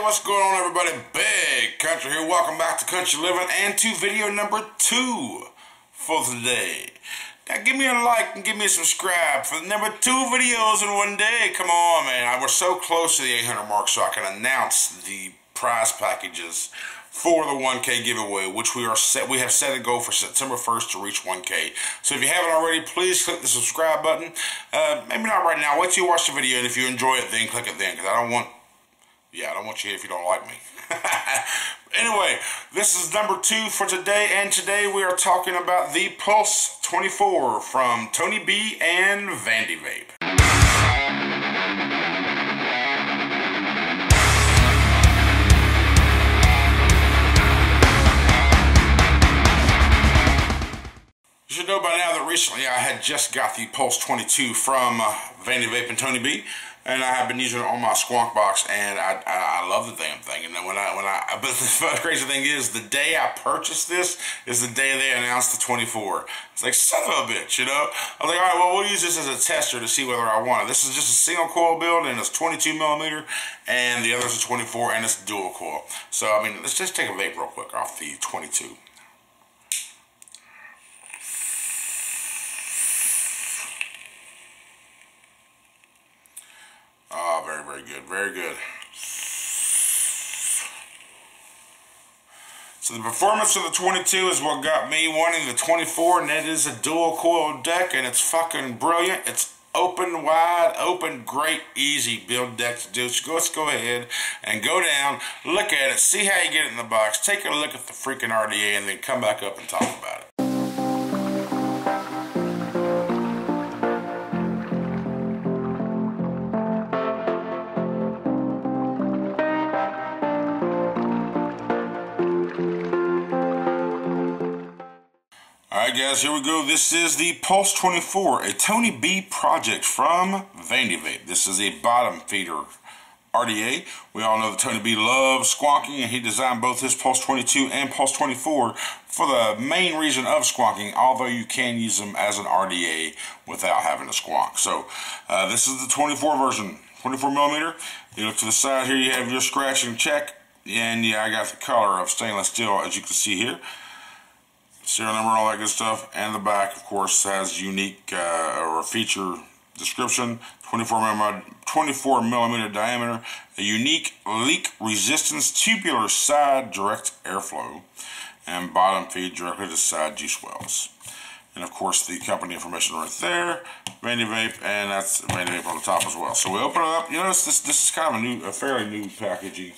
What's going on, everybody? Big Country here. Welcome back to Country Living and to video number 2 for today. Now give me a like and give me a subscribe for the number 2 videos in one day. Come on, man. We're so close to the 800 mark, so I can announce the prize packages for the 1K giveaway, which we have set a goal for September 1st to reach 1K. So if you haven't already, please click the subscribe button. Maybe not right now. Wait till you watch the video, and if you enjoy it, then click it then, because I don't want you here if you don't like me. Anyway, this is number 2 for today, and today we are talking about the Pulse 24 from TonyB and Vape. You should know by now that recently I had just got the Pulse 22 from Vapin and TonyB, and I have been using it on my Squonk box, and I love the damn thing. And then but the crazy thing is, the day I purchased this is the day they announced the 24. It's like, son of a bitch, you know? I was like, all right, well, we'll use this as a tester to see whether I want it. This is just a single coil build, and it's 22 millimeter, and the other's a 24, and it's dual coil. So, I mean, let's just take a vape real quick off the 22. Oh, very, very good. Very good. So the performance of the 22 is what got me wanting the 24, and it is a dual coil deck, and it's fucking brilliant. It's open, wide open, great, easy build deck to do. So let's go ahead and go down, look at it, see how you get it in the box, take a look at the freaking RDA, and then come back up and talk about it. Alright guys, here we go. This is the Pulse 24, a TonyB project from Vape. This is a bottom feeder RDA. We all know that TonyB loves squonking, and he designed both his Pulse 22 and Pulse 24 for the main reason of squonking, although you can use them as an RDA without having to squonk. So this is the 24 version, 24 millimeter. You look to the side here, you have your scratch and check, and yeah, I got the color of stainless steel, as you can see here. Serial number, all that good stuff, and the back, of course, has unique or feature description. 24 millimeter diameter, a unique leak resistance, tubular side direct airflow, and bottom feed directly to side juice wells. And of course, the company information right there, Vape, and that's Vape on the top as well. So we open it up. You notice this is kind of a fairly new packaging.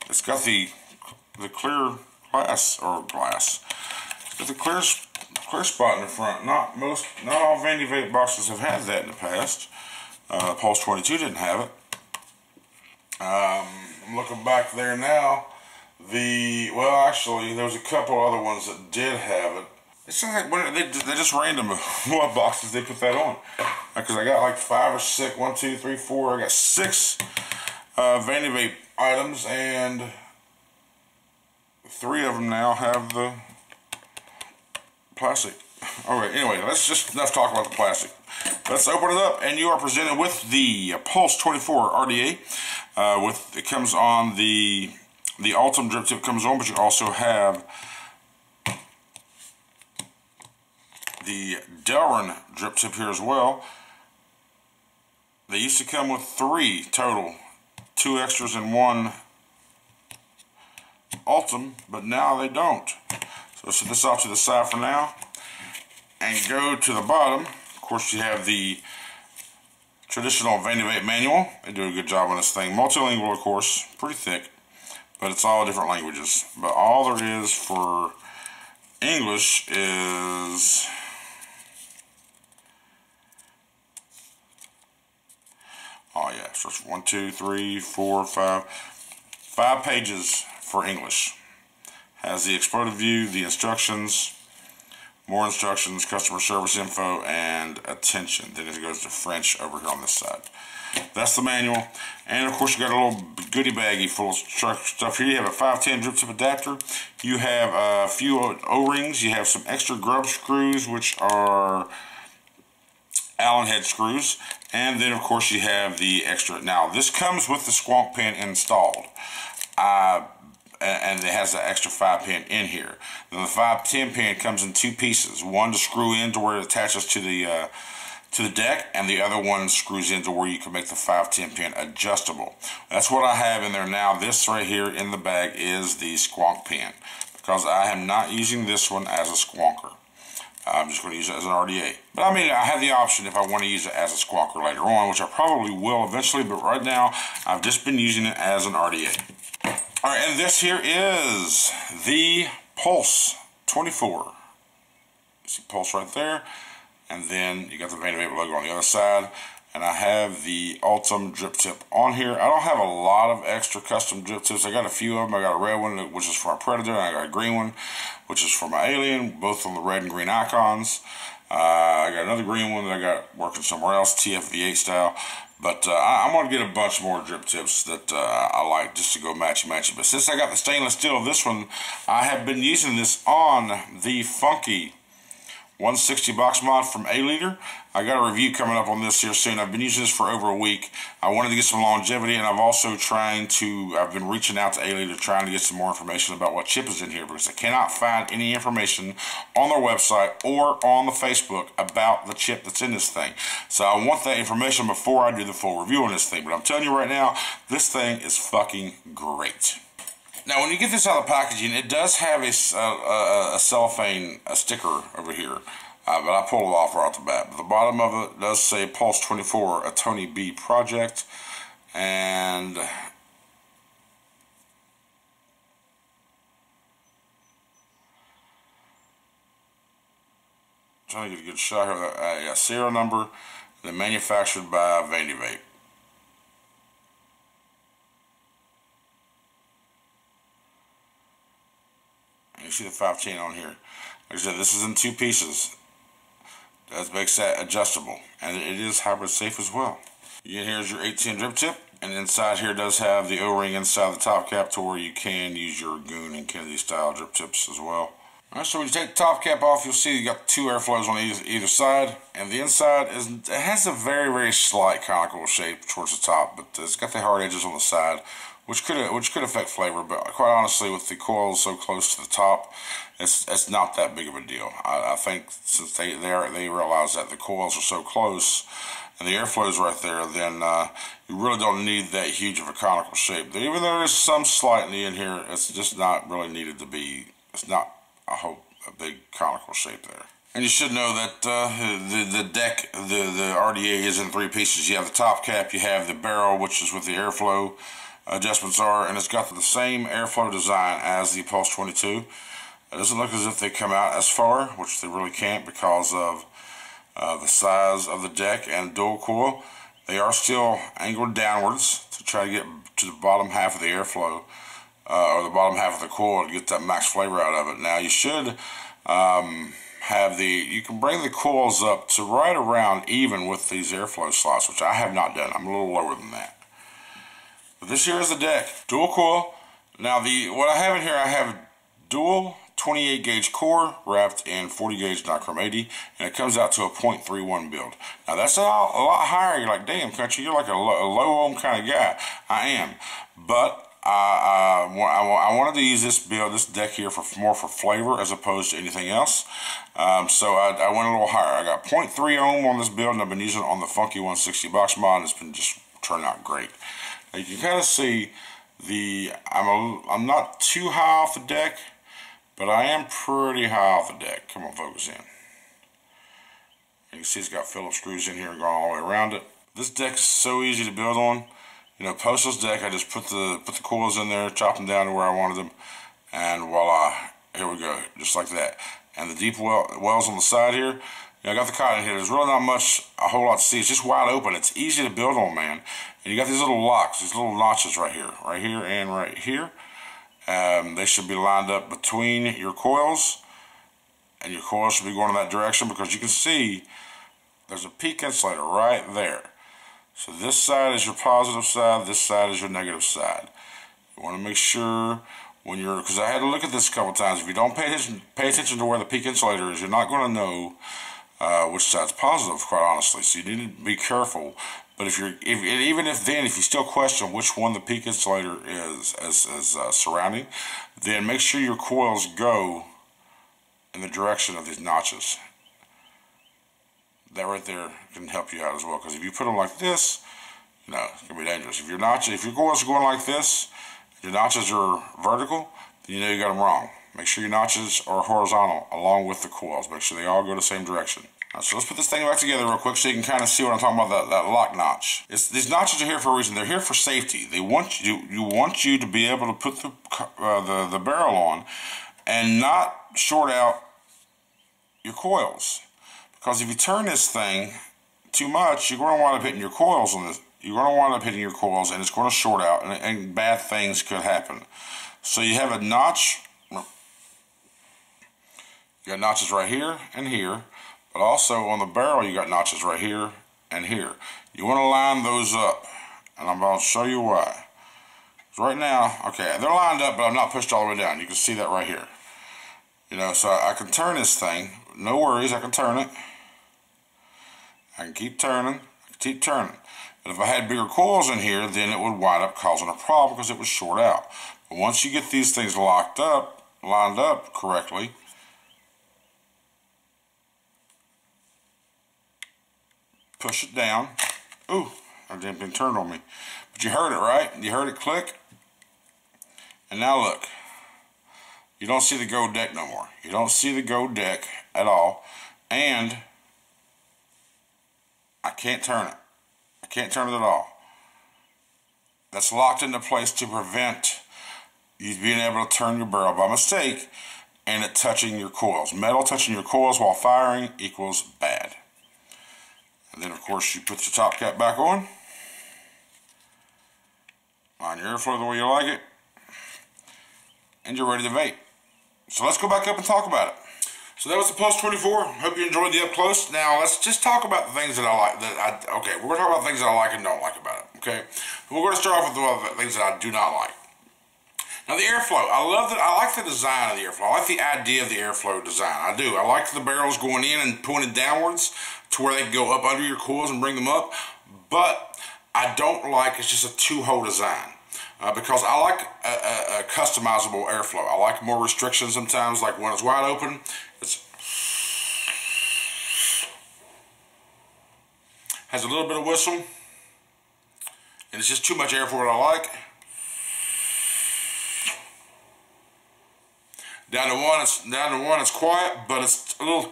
It's got the clear glass. There's a clear spot in the front. Not all Vape boxes have had that in the past. Pulse 22 didn't have it. I'm looking back there now. Well, actually, there was a couple other ones that did have it. It sounds like they're just random what boxes they put that on. Because I got like 5 or 6. 1, 2, 3, 4. I got 6 Vape items, and 3 of them now have the plastic. Alright, anyway, let's just enough talk about the plastic. Let's open it up, and you are presented with the Pulse 24 RDA. It comes on the Ultim drip tip comes on, but you also have the Delrin drip tip here as well. They used to come with 3 total, 2 extras and 1 Ultim, but now they don't. So set this off to the side for now and go to the bottom. Of course, you have the traditional Vape manual. They do a good job on this thing. Multilingual, of course, pretty thick, but it's all different languages. But all there is for English is so it's 1, 2, 3, 4, 5 pages for English. Has the exploded view, the instructions, more instructions, customer service info, and attention. Then it goes to French over here on this side. That's the manual. And of course, you got a little goodie baggie full of stuff here. You have a 510 drip tip adapter. You have a few O-rings. You have some extra grub screws, which are Allen head screws, and then of course you have the extra. Now this comes with the Squonk pin installed, and it has the extra 5-pin in here. Then the 5-10 pin comes in 2 pieces, one to screw in to where it attaches to the deck, and the other one screws into where you can make the 5-10 pin adjustable. That's what I have in there now. This right here in the bag is the Squonk pin, because I am not using this one as a squonker. I'm just going to use it as an RDA. But I mean, I have the option if I want to use it as a squonker later on, which I probably will eventually, but right now I've just been using it as an RDA. Alright, and this here is the Pulse 24. You see Pulse right there. And then you got the Vapin and Livin logo on the other side. And I have the Ultim drip tip on here. I don't have a lot of extra custom drip tips. I got a few of them. I got a red one, which is for my Predator, and I got a green one, which is for my Alien, both on the red and green icons. I got another green one that I got working somewhere else, TFV8 style. But I'm going to get a bunch more drip tips that I like just to go matchy-matchy. But since I got the stainless steel of this one, I have been using this on the funky 160 box mod from A-Liter. I got a review coming up on this here soon. I've been using this for over a week. I wanted to get some longevity, and I've been reaching out to A-Liter trying to get some more information about what chip is in here, because I cannot find any information on their website or on the Facebook about the chip that's in this thing. So I want that information before I do the full review on this thing. But I'm telling you right now, this thing is fucking great. Now, when you get this out of the packaging, it does have a cellophane sticker over here, but I pulled it off right off the bat. But the bottom of it does say Pulse 24, a TonyB project, and trying to get a good shot here. A serial number, and then manufactured by Vapin. You see the 510 on here. Like I said, this is in 2 pieces. That makes that adjustable, and it is hybrid safe as well. Here's your 810 drip tip, and inside here does have the O-ring inside the top cap to where you can use your Goon and Kennedy style drip tips as well. Alright, so when you take the top cap off, you'll see you got 2 airflows on either side, and the inside has a very, very slight conical shape towards the top, but it's got the hard edges on the side, which could affect flavor, but quite honestly, with the coils so close to the top, it's not that big of a deal. I think since they realize that the coils are so close and the airflow's right there, then you really don't need that huge of a conical shape. Even though there's some slightly in here, it's just not really needed to be. It's not, I hope, a big conical shape there. And you should know that the deck, the RDA is in 3 pieces. You have the top cap, you have the barrel, which is with the airflow adjustments are, and it's got the same airflow design as the Pulse 22. It doesn't look as if they come out as far, which they really can't because of the size of the deck and dual coil. They are still angled downwards to try to get to the bottom half of the airflow, or the bottom half of the coil to get that max flavor out of it. Now you should you can bring the coils up to right around even with these airflow slots, which I have not done. I'm a little lower than that. But this here is the deck, dual coil. Now what I have in here, I have dual 28 gauge core wrapped in 40 gauge nichrome 80, and it comes out to a 0.31 build. Now that's a lot higher. You're like, damn, country, you're like a low ohm kind of guy. I am, but I wanted to use this deck here more for flavor as opposed to anything else. So I went a little higher. I got 0.3 ohm on this build, and I've been using it on the funky 160 box mod, and it's been just turned out great. Now you can kind of see I'm not too high off the deck, but I am pretty high off the deck. Come on, focus in. You can see it's got Phillips screws in here going all the way around it. This deck is so easy to build on. You know, post this deck, I just put the coils in there, chop them down to where I wanted them, and voila, here we go, just like that. And the deep wells on the side here, I got the cotton here. There's really not a whole lot to see. It's just wide open. It's easy to build on, man. And you got these little locks, these little notches right here, and right here. They should be lined up between your coils, and your coils should be going in that direction, because you can see there's a peak insulator right there. So this side is your positive side, this side is your negative side. You want to make sure because I had to look at this a couple times. If you don't pay attention to where the peak insulator is, you're not going to know which side's positive, quite honestly. So you need to be careful. But even if you still question which one the peak insulator is surrounding, then make sure your coils go in the direction of these notches. That right there can help you out as well, because if you put them like this, you know, it can be dangerous. If your coils are going like this, your notches are vertical, then you know you got them wrong. Make sure your notches are horizontal along with the coils. Make sure they all go the same direction. Right, so let's put this thing back together real quick so you can kind of see what I'm talking about, that lock notch. These notches are here for a reason. They're here for safety. They want you to be able to put the barrel on and not short out your coils. Because if you turn this thing too much, you're going to wind up hitting your coils on this. You're going to wind up hitting your coils, and it's going to short out, and bad things could happen. So you have a notch. You got notches right here and here. But also on the barrel, you got notches right here and here. You want to line those up, and I'm about to show you why. So right now, okay, they're lined up, but I'm not pushed all the way down. You can see that right here. You know, so I can turn this thing. No worries, I can turn it. I can keep turning. But if I had bigger coils in here, then it would wind up causing a problem because it would short out. But once you get these things lined up correctly, push it down. Ooh, that didn't been turned on me. But you heard it, right? You heard it click. And now look. You don't see the gold deck no more. You don't see the gold deck at all. And I can't turn it. I can't turn it at all. That's locked into place to prevent you being able to turn your barrel by mistake and it touching your coils. Metal touching your coils while firing equals bad. And then, of course, you put your top cap back on. Line your airflow the way you like it. And you're ready to vape. So let's go back up and talk about it. So that was the Pulse 24. Hope you enjoyed the up close. Now, let's just talk about the things that I like. Okay, we're going to talk about things that I like and don't like about it. Okay? We're going to start off with the things that I do not like. Now, the airflow. I like the design of the airflow. I like the idea of the airflow design. I do. I like the barrels going in and pointed downwards to where they can go up under your coils and bring them up. But I don't like it's just a two-hole design. Because I like a customizable airflow. I like more restrictions sometimes, like when it's wide open, has a little bit of whistle, and it's just too much air for what I like. Down to one, it's quiet, but it's a little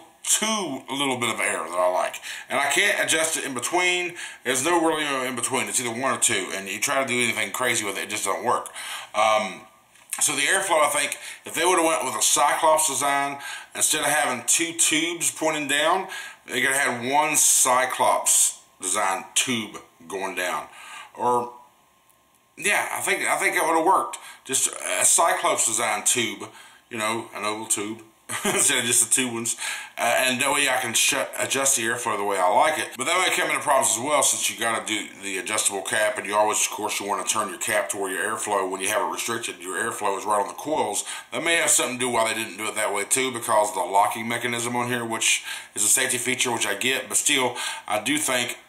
bit of air that I like. And I can't adjust it in between. There's no really in between. It's either one or two. And you try to do anything crazy with it, it just don't work. So the airflow, I think, if they would have went with a Cyclops design, instead of having two tubes pointing down, they could have had one Cyclops design tube going down. Or, yeah, I think that would have worked. Just a Cyclops design tube, you know, an oval tube, instead of just the two ones, and that way I can adjust the airflow the way I like it. But that may come into problems as well, since you got to do the adjustable cap, and you always, of course, you want to turn your cap to where your airflow, when you have it restricted, your airflow is right on the coils. That may have something to do why they didn't do it that way too, because of the locking mechanism on here, which is a safety feature, which I get, but still, I do think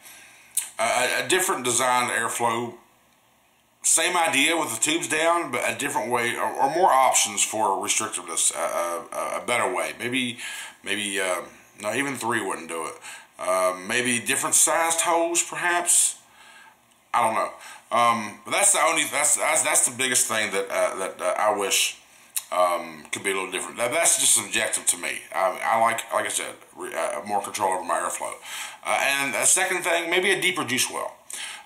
a different designed airflow. Same idea with the tubes down, but a different way, or more options for restrictiveness, a better way. Maybe, no, even 3 wouldn't do it. Maybe different sized holes, perhaps. I don't know. But that's the biggest thing that I wish could be a little different. That's just subjective to me. I like I said, more control over my airflow. And a second thing, maybe a deeper juice well.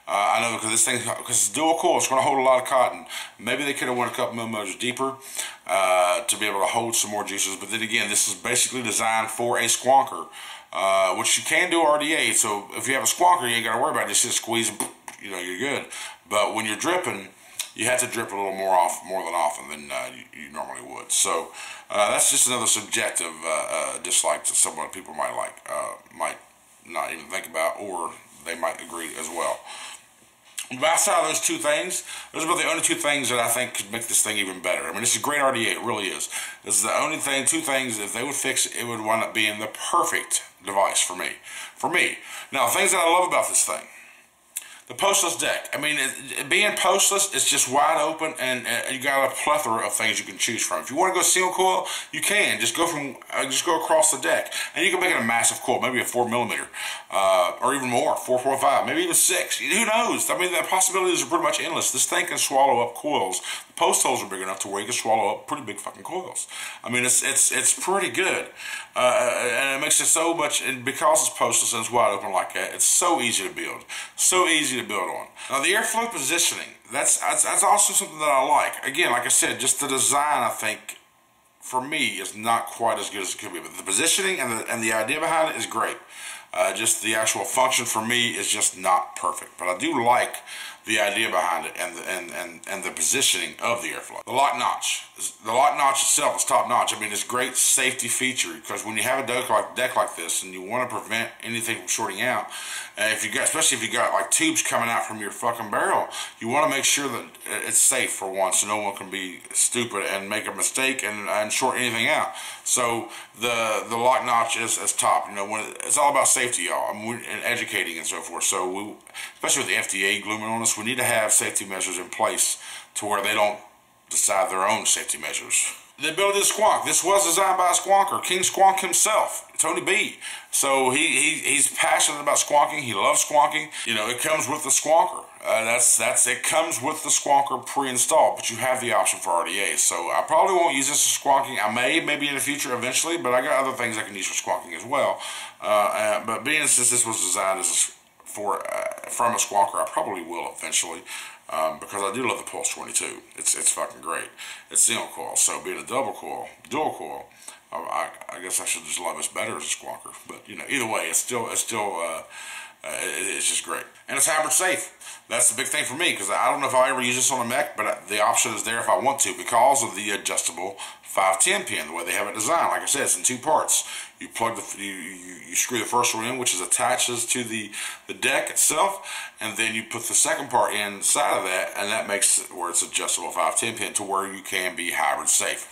I know because it's dual coil, it's going to hold a lot of cotton. Maybe they could have went a couple millimeters deeper to be able to hold some more juices. But then again, this is basically designed for a squonker, which you can do RDA. So if you have a squonker, you ain't got to worry about it. Just squeeze, and, you know, you're good. But when you're dripping, you have to drip a little more than often than you normally would. So that's just another subjective dislike that some people might not even think about, or they might agree as well. But outside of those two things, those are about the only two things that I think could make this thing even better. I mean, this is a great RDA, it really is. This is the only thing, two things, if they would fix it, it would wind up being the perfect device for me. Now, things that I love about this thing. The postless deck. I mean, being postless, it's just wide open, and you got a plethora of things you can choose from. If you want to go single coil, you can. Just go across the deck, and you can make it a massive coil, maybe a 4mm, or even more, 4.5, maybe even 6. Who knows? I mean, the possibilities are pretty much endless. This thing can swallow up coils. The post holes are big enough to where you can swallow up pretty big fucking coils. I mean, it's pretty good, and it makes it so much. And because it's postless and it's wide open like that, it's so easy to build. So easy to build on. Now the airflow positioning, that's also something that I like. Again, like I said, just the design, I think, for me, is not quite as good as it could be. But the positioning and the idea behind it is great. Just the actual function for me is just not perfect. But I do like the idea behind it and the positioning of the airflow. The lock notch. The lock notch itself is top notch. I mean, it's a great safety feature, because when you have a deck like this and you want to prevent anything from shorting out, especially if you got like tubes coming out from your fucking barrel, you want to make sure that it's safe for one, so no one can be stupid and make a mistake and short anything out. So the lock notch is top. You know, when it's all about safety, y'all, and educating and so forth. So especially with the FDA glooming on us, we need to have safety measures in place to where they don't decide their own safety measures. The ability to squonk. This was designed by a squonker, King Squonk himself, TonyB. So he's passionate about squonking. He loves squonking. You know, it comes with the squonker. It comes with the squonker pre-installed, but you have the option for RDA. So I probably won't use this for squonking. I maybe in the future eventually, but I got other things I can use for squonking as well. But since this was designed from a squonker, I probably will eventually. Because I do love the Pulse 22. It's fucking great. It's single coil, so being a dual coil, I guess I should just love it better as a squonker. But you know, either way, it's just great, and it's hybrid safe. That's the big thing for me, because I don't know if I'll ever use this on a mech, but the option is there if I want to, because of the adjustable 510 pin, the way they have it designed. Like I said, it's in 2 parts. You plug you screw the first one in, which is attaches to the deck itself, and then you put the second part inside of that, and that makes it where it's adjustable 510 pin to where you can be hybrid safe.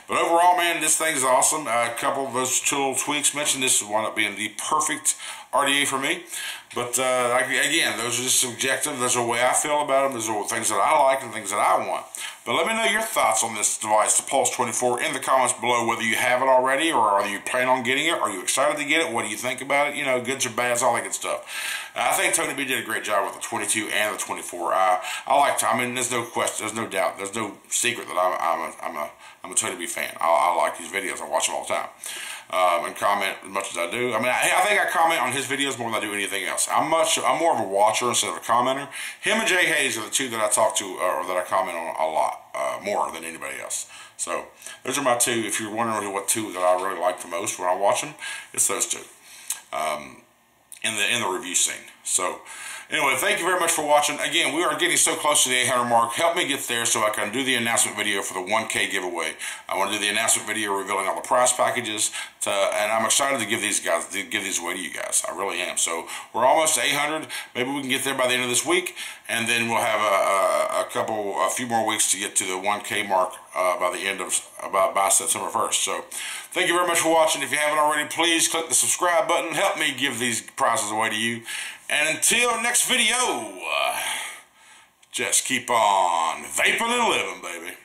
But overall, man, this thing is awesome. A couple of those 2 little tweaks mentioned, this wound up being the perfect RDA for me. But again, those are just subjective. There's a way I feel about them. There's things that I like and things that I want. But let me know your thoughts on this device, the Pulse 24, in the comments below, whether you have it already or are you planning on getting it. Are you excited to get it? What do you think about it? You know, goods or bads, all that good stuff. I think TonyB did a great job with the 22 and the 24. I mean, there's no question, there's no doubt, there's no secret that I'm a TonyB fan. I like his videos. I watch them all the time. And comment as much as I do. I mean, I think I comment on his videos more than I do anything else. I'm more of a watcher instead of a commenter. Him and Jay Hayes are the 2 that I talk to, or that I comment on a lot, more than anybody else. So those are my 2. If you're wondering what 2 that I really like the most when I watch them, it's those 2 in the review scene. So anyway, thank you very much for watching. Again, we are getting so close to the 800 mark. Help me get there so I can do the announcement video for the 1K giveaway. I want to do the announcement video revealing all the prize packages, and I'm excited to give these away to you guys. I really am. So we're almost to 800. Maybe we can get there by the end of this week, and then we'll have a few more weeks to get to the 1K mark by September 1st. So thank you very much for watching. If you haven't already, please click the subscribe button. Help me give these prizes away to you. And until next video, just keep on vaping and living, baby.